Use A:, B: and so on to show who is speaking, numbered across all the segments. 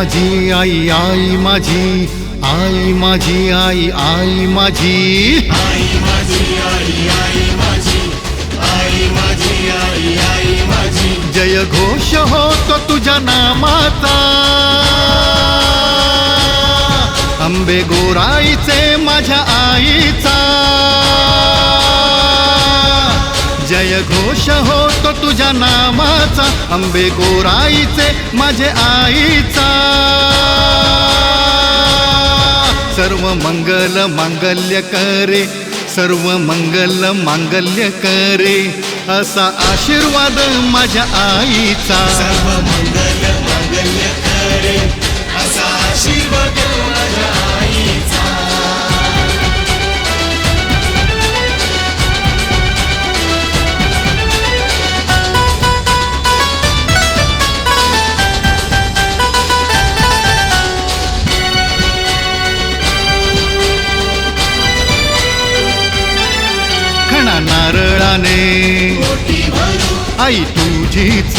A: माझी आई, आई माझी, आई माझी, आई, आई माझी,
B: आई माझी, आई, आई माझी, आई माझी, आई, आई माझी.
A: जय घोष होतो तुझ्या नामाचा, अंबे गोराईचे माझ्या आईचा. जय घोष होतो तुझ्या नामाचा, अंबे गोराईचे माझे आईचा. सर्व मंगल मांगल्य करे, सर्व मंगल मांगल्य करे, असा आशीर्वाद माझ्या आईचा.
B: सर्व मंगल मांगल्य करे, असा आशीर्वाद माझ्या आईचा.
A: खणा नारळाने
B: ओटी भरू,
A: आई तुझीच,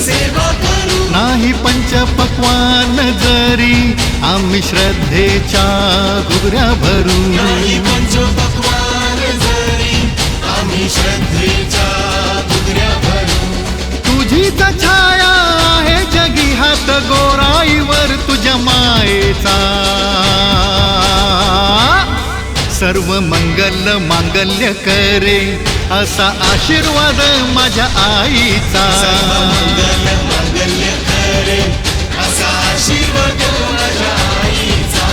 B: सेवा करू,
A: नाही पंचपक्वान जरी, आम्ही श्रद्धेच्या घुगऱ्या भरू.
B: नाही पंचपक्वान जरी, आम्ही श्रद्धेच्या घुगऱ्या भरू.
A: तुझीच छाया आहे जगी, हात गोराईवर तुझ्या मायेचा. सर्व मंगल मांगल्य करे, असा आशीर्वाद माझ्या आईचा.
B: सर्व मंगल मांगल्य करे, असा आशीर्वाद माझ्या आईचा.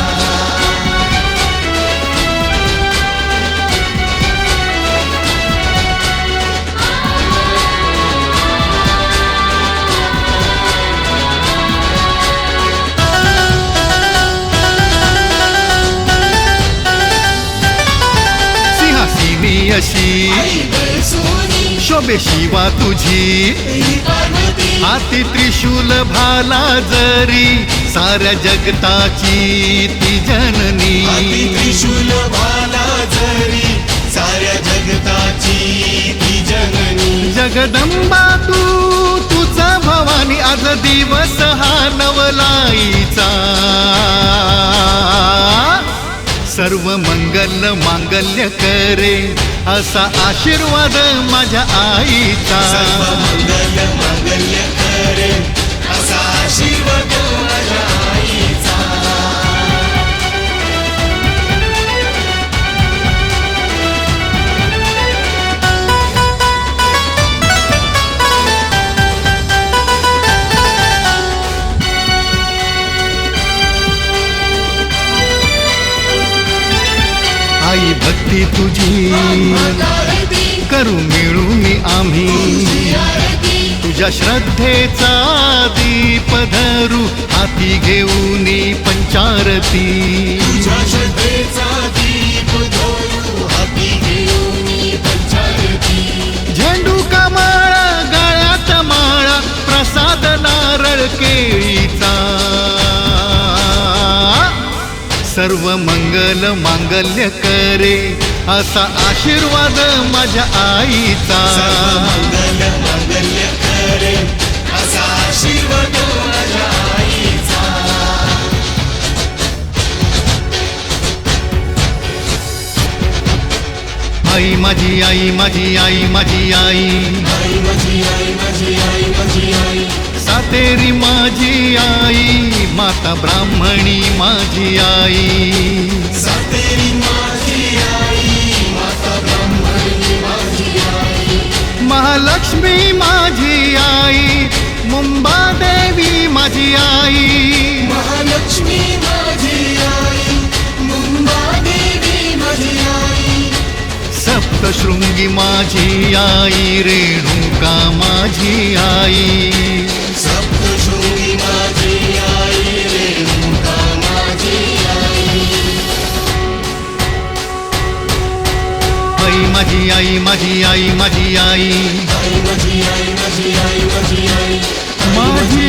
A: सिंहासिनी अशी
B: आई बैसोनी,
A: शोभे शिवा तुझी,
B: ही पार्वती,
A: हाती त्रिशूल भाला जरी, साऱ्या जगताची ती जननी.
B: हाती त्रिशूल भाला जरी, साऱ्या जगताची ती जननी.
A: जगदंबा तुझा भवानी, आज दिवस हा नवलाईचा. सर्व मंगल मांगल्य करे, असा आशीर्वाद माझ्या आईचा.
B: सर्व मंगल मांगल्य करे, असा आशीर्वाद माझ्या आईचा.
A: आई भक्ती तुझी
B: आरती,
A: करू मिळून आम्ही,
B: तुझी आरती,
A: तुझ्या श्रद्धेचा दीप धरू, हाती घेऊन पंचारती.
B: तुझ्या श्रद्धेचा दीप धरू, हाती घेऊन पंचारती.
A: झेंडू कमळ गळ्यात माळा, प्रसाद नारळ केळीचा. सर्व मंगल मांगल्य करे, असा आशीर्वाद माझ्या आईचा.
B: सर्व मंगल मांगल्य करे, असा आशीर्वाद माझ्या आईचा.
A: आई माझी, आई माझी, आई माझी, आई,
B: आई माझी, आई माझी, आई माझी आई.
A: सातेरी माझी आई, माता ब्राह्मणी माझी आई.
B: सातेरी माझी आई, माता ब्राह्मणी माझी आई.
A: महालक्ष्मी माझी आई, मुंबादेवी माझी आई.
B: महालक्ष्मी माझी आई, मुंबादेवी माझी आई.
A: सप्तशृंगी माझी आई, रेणुका माझी आई.
B: सप्तशृंगी माझी आई, रेणुका माझी आई.
A: आई माझी, आई माझी, आई माझी आई,
B: आई माझी, आई माझी, आई माझी आई.
A: माझी